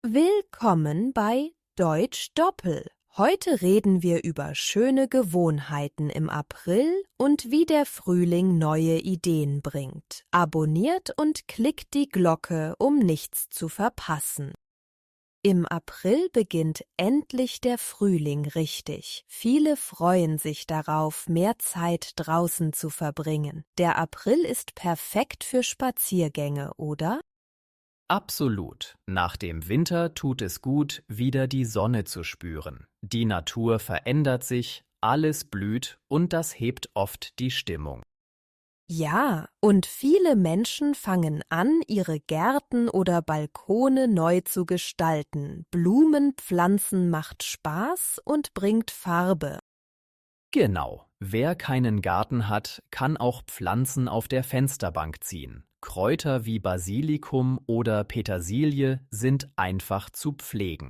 Willkommen bei Deutsch Doppel. Heute reden wir über schöne Gewohnheiten im April und wie der Frühling neue Ideen bringt. Abonniert und klickt die Glocke, um nichts zu verpassen. Im April beginnt endlich der Frühling richtig. Viele freuen sich darauf, mehr Zeit draußen zu verbringen. Der April ist perfekt für Spaziergänge, oder? Absolut. Nach dem Winter tut es gut, wieder die Sonne zu spüren. Die Natur verändert sich, alles blüht und das hebt oft die Stimmung. Ja, und viele Menschen fangen an, ihre Gärten oder Balkone neu zu gestalten. Blumen pflanzen macht Spaß und bringt Farbe. Genau. Wer keinen Garten hat, kann auch Pflanzen auf der Fensterbank ziehen. Kräuter wie Basilikum oder Petersilie sind einfach zu pflegen.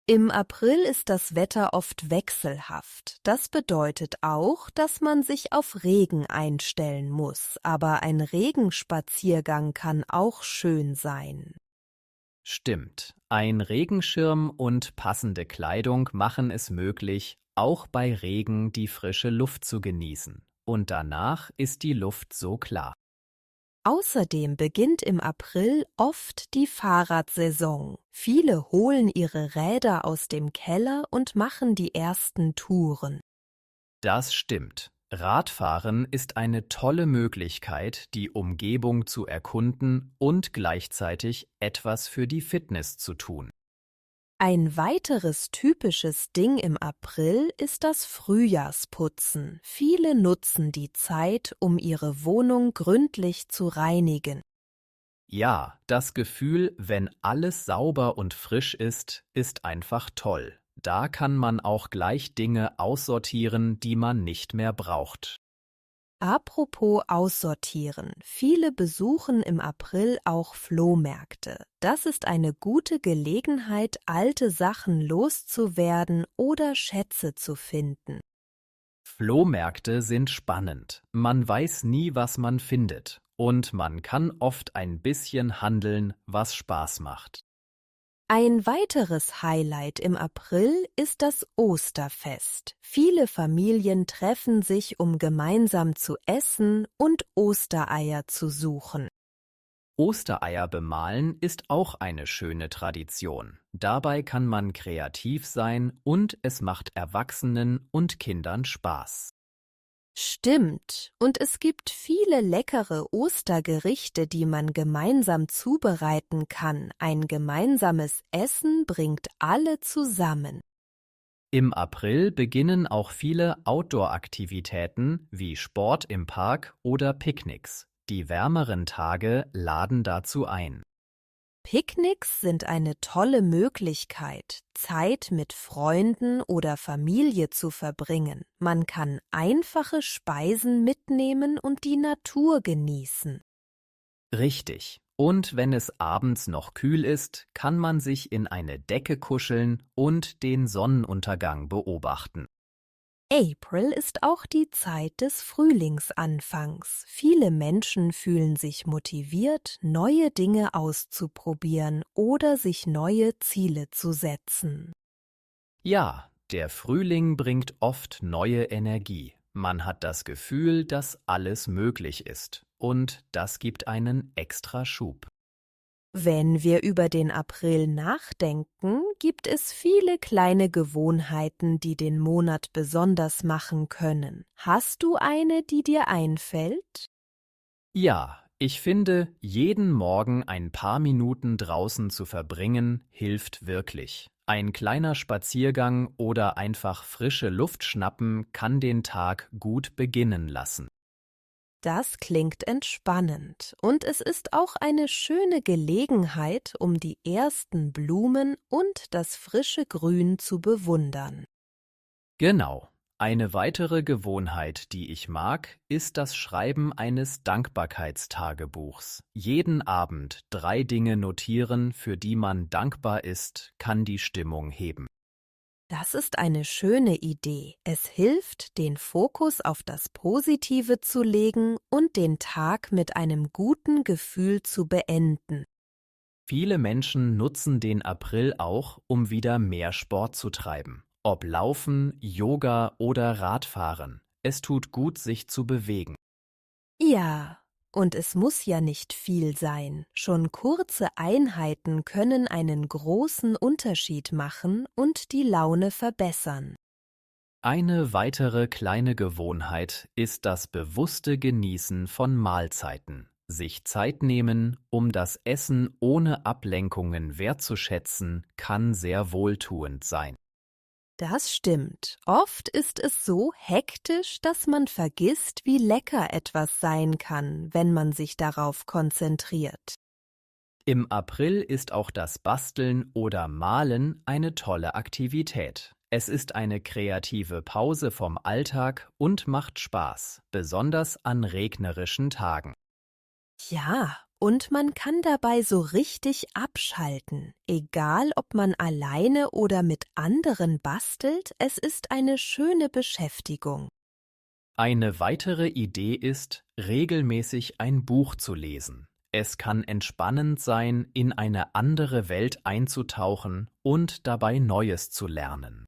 Im April ist das Wetter oft wechselhaft. Das bedeutet auch, dass man sich auf Regen einstellen muss. Aber ein Regenspaziergang kann auch schön sein. Stimmt. Ein Regenschirm und passende Kleidung machen es möglich, auch bei Regen die frische Luft zu genießen. Und danach ist die Luft so klar. Außerdem beginnt im April oft die Fahrradsaison. Viele holen ihre Räder aus dem Keller und machen die ersten Touren. Das stimmt. Radfahren ist eine tolle Möglichkeit, die Umgebung zu erkunden und gleichzeitig etwas für die Fitness zu tun. Ein weiteres typisches Ding im April ist das Frühjahrsputzen. Viele nutzen die Zeit, um ihre Wohnung gründlich zu reinigen. Ja, das Gefühl, wenn alles sauber und frisch ist einfach toll. Da kann man auch gleich Dinge aussortieren, die man nicht mehr braucht. Apropos Aussortieren. Viele besuchen im April auch Flohmärkte. Das ist eine gute Gelegenheit, alte Sachen loszuwerden oder Schätze zu finden. Flohmärkte sind spannend. Man weiß nie, was man findet. Und man kann oft ein bisschen handeln, was Spaß macht. Ein weiteres Highlight im April ist das Osterfest. Viele Familien treffen sich, um gemeinsam zu essen und Ostereier zu suchen. Ostereier bemalen ist auch eine schöne Tradition. Dabei kann man kreativ sein und es macht Erwachsenen und Kindern Spaß. Stimmt, und es gibt viele leckere Ostergerichte, die man gemeinsam zubereiten kann. Ein gemeinsames Essen bringt alle zusammen. Im April beginnen auch viele Outdoor-Aktivitäten wie Sport im Park oder Picknicks. Die wärmeren Tage laden dazu ein. Picknicks sind eine tolle Möglichkeit, Zeit mit Freunden oder Familie zu verbringen. Man kann einfache Speisen mitnehmen und die Natur genießen. Richtig. Und wenn es abends noch kühl ist, kann man sich in eine Decke kuscheln und den Sonnenuntergang beobachten. April ist auch die Zeit des Frühlingsanfangs. Viele Menschen fühlen sich motiviert, neue Dinge auszuprobieren oder sich neue Ziele zu setzen. Ja, der Frühling bringt oft neue Energie. Man hat das Gefühl, dass alles möglich ist. Und das gibt einen extra Schub. Wenn wir über den April nachdenken, gibt es viele kleine Gewohnheiten, die den Monat besonders machen können. Hast du eine, die dir einfällt? Ja, ich finde, jeden Morgen ein paar Minuten draußen zu verbringen, hilft wirklich. Ein kleiner Spaziergang oder einfach frische Luft schnappen kann den Tag gut beginnen lassen. Das klingt entspannend und es ist auch eine schöne Gelegenheit, um die ersten Blumen und das frische Grün zu bewundern. Genau. Eine weitere Gewohnheit, die ich mag, ist das Schreiben eines Dankbarkeitstagebuchs. Jeden Abend 3 Dinge notieren, für die man dankbar ist, kann die Stimmung heben. Das ist eine schöne Idee. Es hilft, den Fokus auf das Positive zu legen und den Tag mit einem guten Gefühl zu beenden. Viele Menschen nutzen den April auch, um wieder mehr Sport zu treiben. Ob Laufen, Yoga oder Radfahren. Es tut gut, sich zu bewegen. Ja, und es muss ja nicht viel sein. Schon kurze Einheiten können einen großen Unterschied machen und die Laune verbessern. Eine weitere kleine Gewohnheit ist das bewusste Genießen von Mahlzeiten. Sich Zeit nehmen, um das Essen ohne Ablenkungen wertzuschätzen, kann sehr wohltuend sein. Das stimmt. Oft ist es so hektisch, dass man vergisst, wie lecker etwas sein kann, wenn man sich darauf konzentriert. Im April ist auch das Basteln oder Malen eine tolle Aktivität. Es ist eine kreative Pause vom Alltag und macht Spaß, besonders an regnerischen Tagen. Ja, und man kann dabei so richtig abschalten. Egal, ob man alleine oder mit anderen bastelt, es ist eine schöne Beschäftigung. Eine weitere Idee ist, regelmäßig ein Buch zu lesen. Es kann entspannend sein, in eine andere Welt einzutauchen und dabei Neues zu lernen.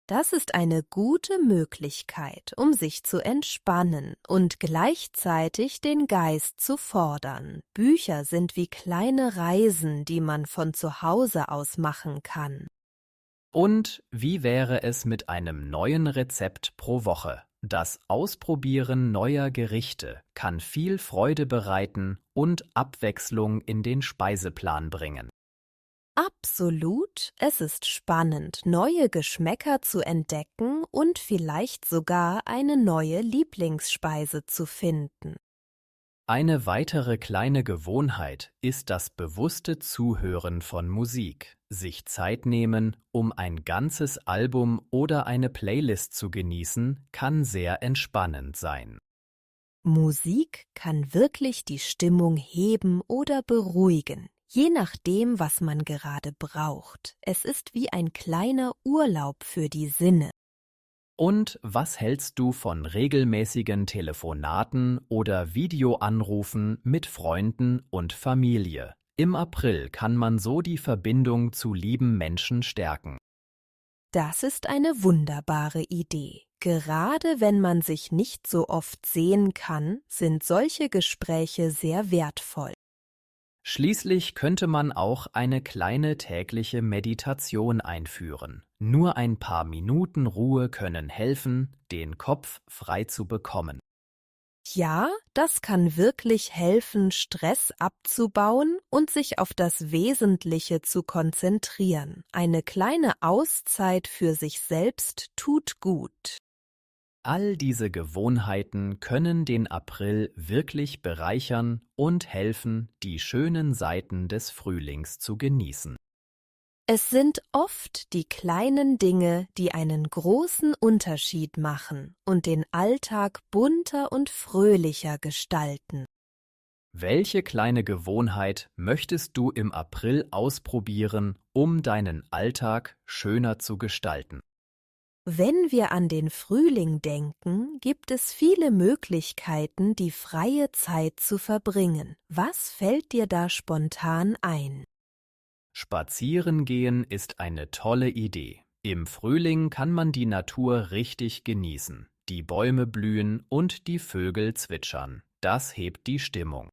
Das ist eine gute Möglichkeit, um sich zu entspannen und gleichzeitig den Geist zu fordern. Bücher sind wie kleine Reisen, die man von zu Hause aus machen kann. Und wie wäre es mit einem neuen Rezept pro Woche? Das Ausprobieren neuer Gerichte kann viel Freude bereiten und Abwechslung in den Speiseplan bringen. Absolut, es ist spannend, neue Geschmäcker zu entdecken und vielleicht sogar eine neue Lieblingsspeise zu finden. Eine weitere kleine Gewohnheit ist das bewusste Zuhören von Musik. Sich Zeit nehmen, um ein ganzes Album oder eine Playlist zu genießen, kann sehr entspannend sein. Musik kann wirklich die Stimmung heben oder beruhigen, je nachdem, was man gerade braucht. Es ist wie ein kleiner Urlaub für die Sinne. Und was hältst du von regelmäßigen Telefonaten oder Videoanrufen mit Freunden und Familie? Im April kann man so die Verbindung zu lieben Menschen stärken. Das ist eine wunderbare Idee. Gerade wenn man sich nicht so oft sehen kann, sind solche Gespräche sehr wertvoll. Schließlich könnte man auch eine kleine tägliche Meditation einführen. Nur ein paar Minuten Ruhe können helfen, den Kopf frei zu bekommen. Ja, das kann wirklich helfen, Stress abzubauen und sich auf das Wesentliche zu konzentrieren. Eine kleine Auszeit für sich selbst tut gut. All diese Gewohnheiten können den April wirklich bereichern und helfen, die schönen Seiten des Frühlings zu genießen. Es sind oft die kleinen Dinge, die einen großen Unterschied machen und den Alltag bunter und fröhlicher gestalten. Welche kleine Gewohnheit möchtest du im April ausprobieren, um deinen Alltag schöner zu gestalten? Wenn wir an den Frühling denken, gibt es viele Möglichkeiten, die freie Zeit zu verbringen. Was fällt dir da spontan ein? Spazieren gehen ist eine tolle Idee. Im Frühling kann man die Natur richtig genießen. Die Bäume blühen und die Vögel zwitschern. Das hebt die Stimmung.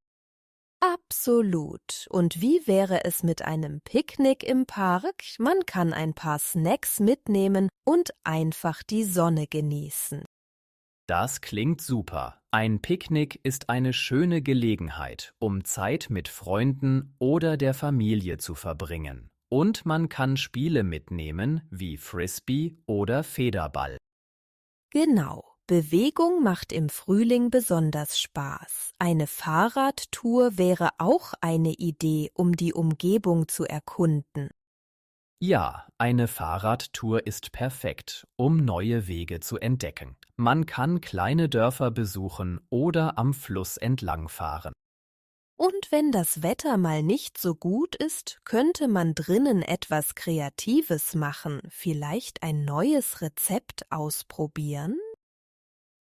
Absolut. Und wie wäre es mit einem Picknick im Park? Man kann ein paar Snacks mitnehmen und einfach die Sonne genießen. Das klingt super. Ein Picknick ist eine schöne Gelegenheit, um Zeit mit Freunden oder der Familie zu verbringen. Und man kann Spiele mitnehmen wie Frisbee oder Federball. Genau. Bewegung macht im Frühling besonders Spaß. Eine Fahrradtour wäre auch eine Idee, um die Umgebung zu erkunden. Ja, eine Fahrradtour ist perfekt, um neue Wege zu entdecken. Man kann kleine Dörfer besuchen oder am Fluss entlangfahren. Und wenn das Wetter mal nicht so gut ist, könnte man drinnen etwas Kreatives machen, vielleicht ein neues Rezept ausprobieren?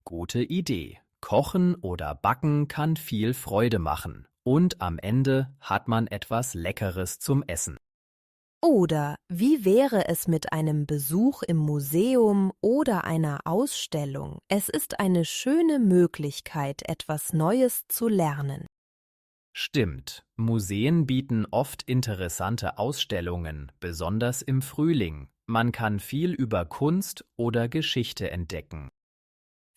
Gute Idee. Kochen oder Backen kann viel Freude machen. und am Ende hat man etwas Leckeres zum Essen. Oder wie wäre es mit einem Besuch im Museum oder einer Ausstellung? Es ist eine schöne Möglichkeit, etwas Neues zu lernen. Stimmt, Museen bieten oft interessante Ausstellungen, besonders im Frühling. Man kann viel über Kunst oder Geschichte entdecken.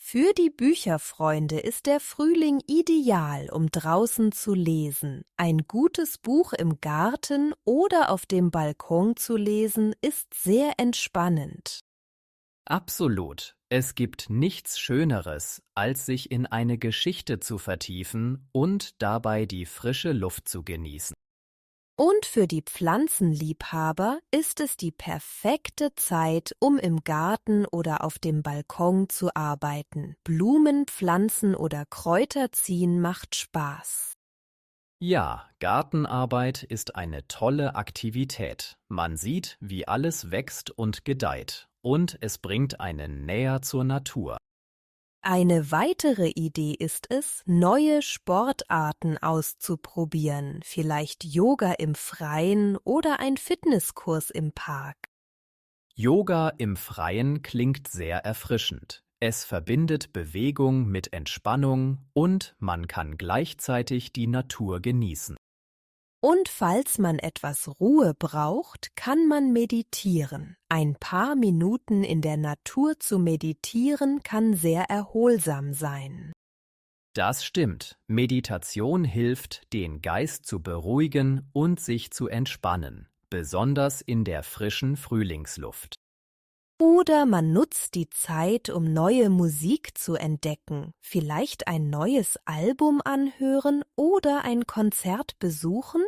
Für die Bücherfreunde ist der Frühling ideal, um draußen zu lesen. Ein gutes Buch im Garten oder auf dem Balkon zu lesen, ist sehr entspannend. Absolut. Es gibt nichts Schöneres, als sich in eine Geschichte zu vertiefen und dabei die frische Luft zu genießen. Und für die Pflanzenliebhaber ist es die perfekte Zeit, um im Garten oder auf dem Balkon zu arbeiten. Blumen, Pflanzen oder Kräuter ziehen macht Spaß. Ja, Gartenarbeit ist eine tolle Aktivität. Man sieht, wie alles wächst und gedeiht, und es bringt einen näher zur Natur. Eine weitere Idee ist es, neue Sportarten auszuprobieren, vielleicht Yoga im Freien oder ein Fitnesskurs im Park. Yoga im Freien klingt sehr erfrischend. Es verbindet Bewegung mit Entspannung und man kann gleichzeitig die Natur genießen. Und falls man etwas Ruhe braucht, kann man meditieren. Ein paar Minuten in der Natur zu meditieren kann sehr erholsam sein. Das stimmt. Meditation hilft, den Geist zu beruhigen und sich zu entspannen, besonders in der frischen Frühlingsluft. Oder man nutzt die Zeit, um neue Musik zu entdecken, vielleicht ein neues Album anhören oder ein Konzert besuchen.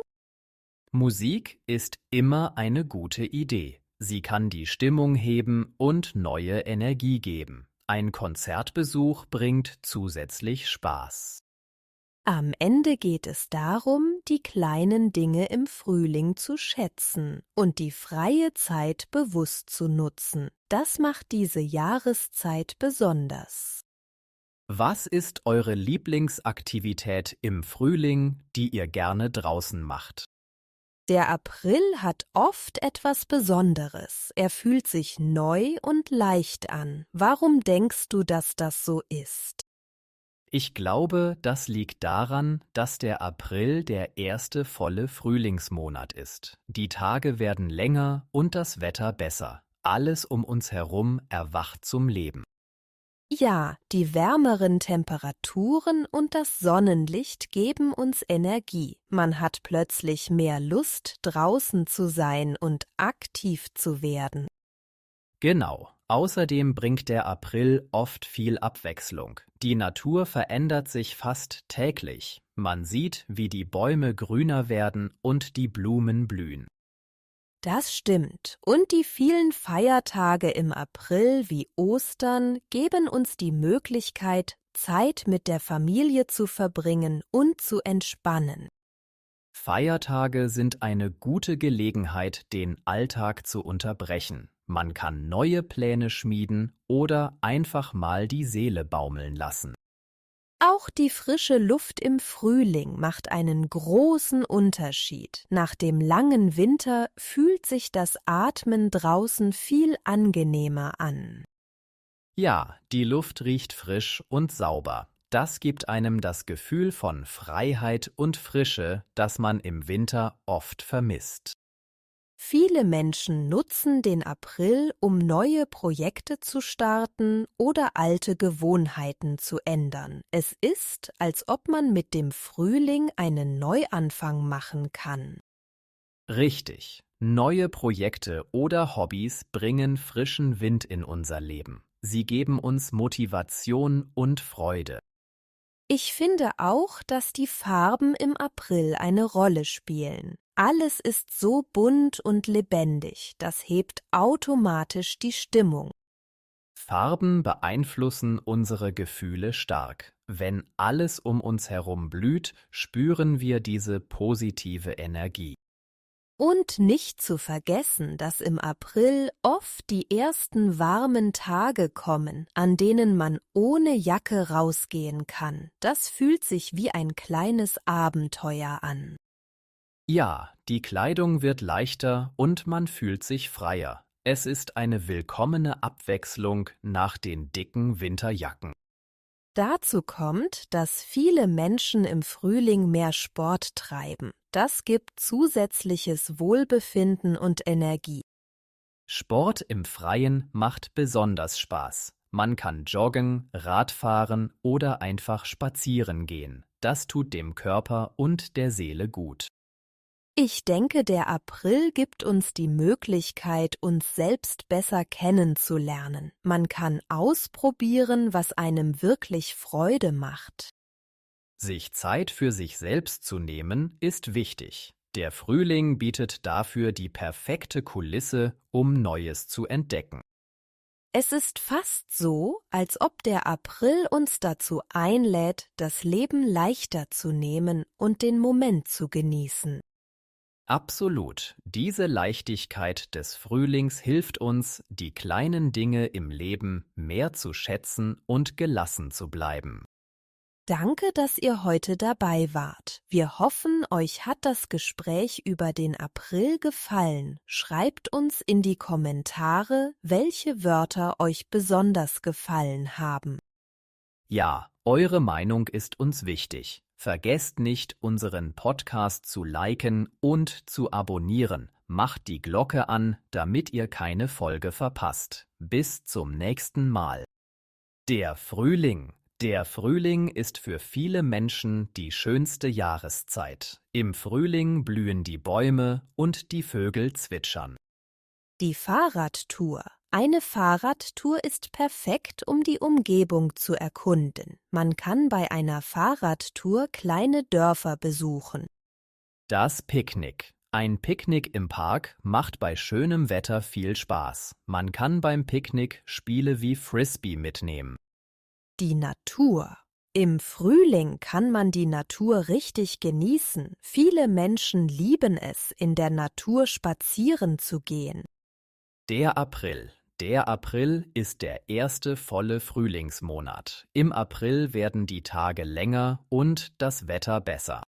Musik ist immer eine gute Idee. Sie kann die Stimmung heben und neue Energie geben. Ein Konzertbesuch bringt zusätzlich Spaß. Am Ende geht es darum, die kleinen Dinge im Frühling zu schätzen und die freie Zeit bewusst zu nutzen. Das macht diese Jahreszeit besonders. Was ist eure Lieblingsaktivität im Frühling, die ihr gerne draußen macht? Der April hat oft etwas Besonderes. Er fühlt sich neu und leicht an. Warum denkst du, dass das so ist? Ich glaube, das liegt daran, dass der April der erste volle Frühlingsmonat ist. Die Tage werden länger und das Wetter besser. Alles um uns herum erwacht zum Leben. Ja, die wärmeren Temperaturen und das Sonnenlicht geben uns Energie. Man hat plötzlich mehr Lust, draußen zu sein und aktiv zu werden. Genau. Außerdem bringt der April oft viel Abwechslung. Die Natur verändert sich fast täglich. Man sieht, wie die Bäume grüner werden und die Blumen blühen. Das stimmt. Und die vielen Feiertage im April wie Ostern geben uns die Möglichkeit, Zeit mit der Familie zu verbringen und zu entspannen. Feiertage sind eine gute Gelegenheit, den Alltag zu unterbrechen. Man kann neue Pläne schmieden oder einfach mal die Seele baumeln lassen. Auch die frische Luft im Frühling macht einen großen Unterschied. Nach dem langen Winter fühlt sich das Atmen draußen viel angenehmer an. Ja, die Luft riecht frisch und sauber. Das gibt einem das Gefühl von Freiheit und Frische, das man im Winter oft vermisst. Viele Menschen nutzen den April, um neue Projekte zu starten oder alte Gewohnheiten zu ändern. Es ist, als ob man mit dem Frühling einen Neuanfang machen kann. Richtig. Neue Projekte oder Hobbys bringen frischen Wind in unser Leben. Sie geben uns Motivation und Freude. Ich finde auch, dass die Farben im April eine Rolle spielen. Alles ist so bunt und lebendig, das hebt automatisch die Stimmung. Farben beeinflussen unsere Gefühle stark. Wenn alles um uns herum blüht, spüren wir diese positive Energie. Und nicht zu vergessen, dass im April oft die ersten warmen Tage kommen, an denen man ohne Jacke rausgehen kann. Das fühlt sich wie ein kleines Abenteuer an. Ja, die Kleidung wird leichter und man fühlt sich freier. Es ist eine willkommene Abwechslung nach den dicken Winterjacken. Dazu kommt, dass viele Menschen im Frühling mehr Sport treiben. Das gibt zusätzliches Wohlbefinden und Energie. Sport im Freien macht besonders Spaß. Man kann joggen, Radfahren oder einfach spazieren gehen. Das tut dem Körper und der Seele gut. Ich denke, der April gibt uns die Möglichkeit, uns selbst besser kennenzulernen. Man kann ausprobieren, was einem wirklich Freude macht. Sich Zeit für sich selbst zu nehmen, ist wichtig. Der Frühling bietet dafür die perfekte Kulisse, um Neues zu entdecken. Es ist fast so, als ob der April uns dazu einlädt, das Leben leichter zu nehmen und den Moment zu genießen. Absolut. Diese Leichtigkeit des Frühlings hilft uns, die kleinen Dinge im Leben mehr zu schätzen und gelassen zu bleiben. Danke, dass ihr heute dabei wart. Wir hoffen, euch hat das Gespräch über den April gefallen. Schreibt uns in die Kommentare, welche Wörter euch besonders gefallen haben. Ja, eure Meinung ist uns wichtig. Vergesst nicht, unseren Podcast zu liken und zu abonnieren. Macht die Glocke an, damit ihr keine Folge verpasst. Bis zum nächsten Mal. Der Frühling. Der Frühling ist für viele Menschen die schönste Jahreszeit. Im Frühling blühen die Bäume und die Vögel zwitschern. Die Fahrradtour. Eine Fahrradtour ist perfekt, um die Umgebung zu erkunden. Man kann bei einer Fahrradtour kleine Dörfer besuchen. Das Picknick. Ein Picknick im Park macht bei schönem Wetter viel Spaß. Man kann beim Picknick Spiele wie Frisbee mitnehmen. Die Natur. Im Frühling kann man die Natur richtig genießen. Viele Menschen lieben es, in der Natur spazieren zu gehen. Der April. Der April ist der erste volle Frühlingsmonat. Im April werden die Tage länger und das Wetter besser.